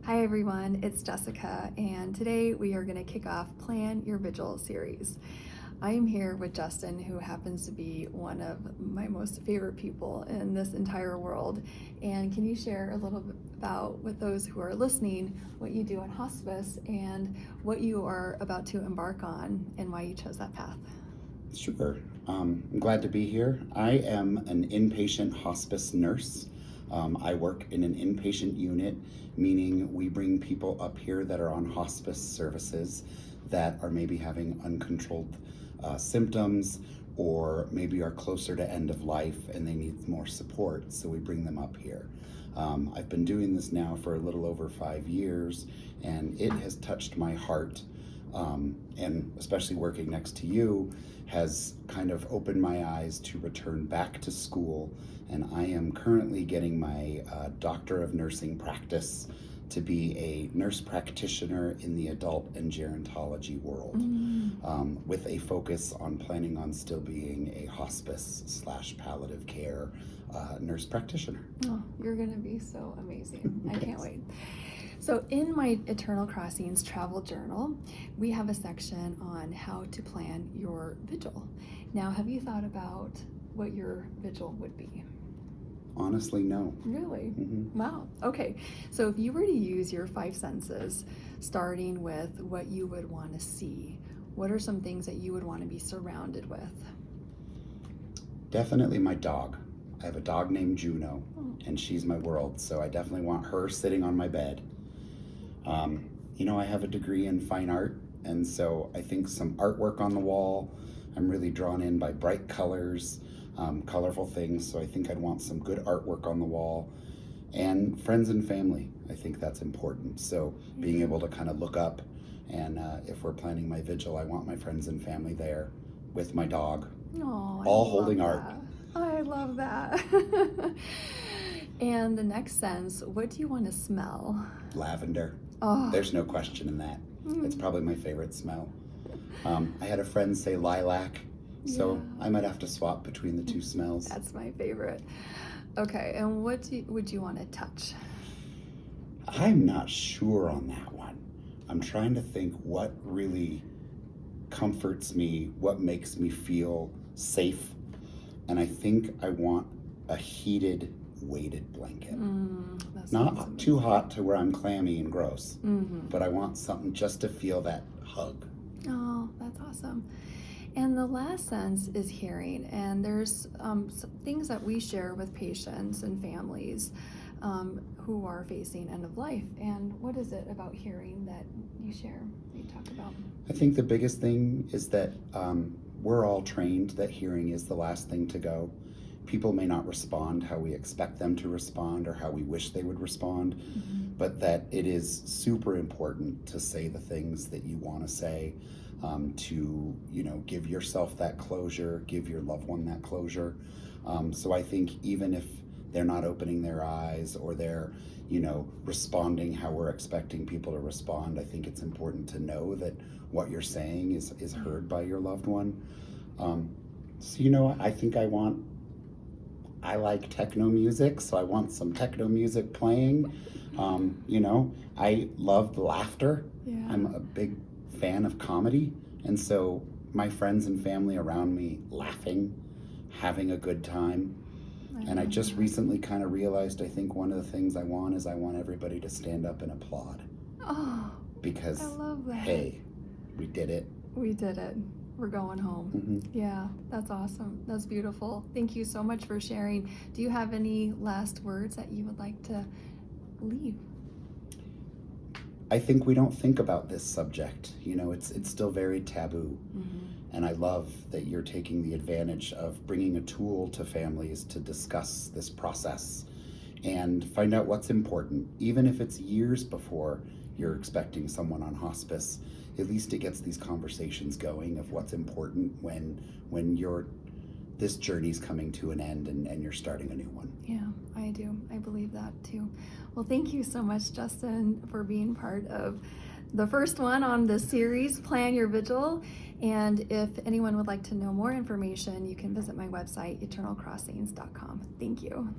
Hi everyone, it's Jessica, and today we are going to kick off Plan Your Vigil series. I am here with Justin, who happens to be one of my most favorite people in this entire world. And can you share a little bit about, with those who are listening, what you do in hospice and what you are about to embark on and why you chose that path? Sure. I'm glad to be here. I am an inpatient hospice nurse. I work in an inpatient unit, meaning we bring people up here that are on hospice services that are maybe having uncontrolled symptoms or maybe are closer to end of life and they need more support, so we bring them up here. I've been doing this now for a little over 5 years, and it has touched my heart, and especially working next to you has kind of opened my eyes to return back to school, and I am currently getting my Doctor of Nursing practice to be a nurse practitioner in the adult and gerontology world, with a focus on planning on still being a hospice / palliative care nurse practitioner. Oh, you're going to be so amazing. I can't wait. So in my Eternal Crossings travel journal, we have a section on how to plan your vigil. Now, have you thought about what your vigil would be? Honestly, no. Really? Mm-hmm. Wow. Okay. So if you were to use your 5 senses, starting with what you would want to see, what are some things that you would want to be surrounded with? Definitely my dog. I have a dog named Juno, and she's my world, so I definitely want her sitting on my bed. I have a degree in fine art, and so I think some artwork on the wall. I'm really drawn in by bright colors, colorful things, so I think I'd want some good artwork on the wall. And friends and family, I think that's important. So being able to kind of look up, and if we're planning my vigil, I want my friends and family there with my dog, Oh, all holding art. I love that. And the next sense, what do you want to smell? Lavender. Oh. There's no question in that. It's probably my favorite smell. I had a friend say lilac, so I might have to swap between the two smells. That's my favorite. Okay, and what would you want to touch? I'm not sure on that one. I'm trying to think what really comforts me, what makes me feel safe, and I think I want a heated, weighted blanket. Not too hot to where I'm clammy and gross, but I want something just to feel that hug. Oh, that's awesome. And the last sense is hearing, and there's some things that we share with patients and families who are facing end of life. And what is it about hearing that you share, you talk about? I think the biggest thing is that we're all trained that hearing is the last thing to go. People may not respond how we expect them to respond or how we wish they would respond, but that it is super important to say the things that you want to say, to give yourself that closure, give your loved one that closure. So I think even if they're not opening their eyes or they're responding how we're expecting people to respond, I think it's important to know that what you're saying is heard by your loved one. I think I like techno music, so I want some techno music playing. I love laughter. Yeah. I'm a big fan of comedy, and so my friends and family around me laughing, having a good time. And I just recently kind of realized, I think one of the things I want is I want everybody to stand up and applaud. Oh, because I love that. Hey, we did it. We did it. We're going home. Yeah, that's awesome. That's beautiful. Thank you so much for sharing. Do you have any last words that you would like to leave? I think we don't think about this subject. It's still very taboo. And I love that you're taking the advantage of bringing a tool to families to discuss this process and find out what's important. Even if it's years before you're expecting someone on hospice, at least it gets these conversations going of what's important when this journey's coming to an end and you're starting a new one. Yeah, I do. I believe that too. Well, thank you so much, Justin, for being part of the first one on this series, Plan Your Vigil. And if anyone would like to know more information, you can visit my website, eternalcrossings.com. Thank you.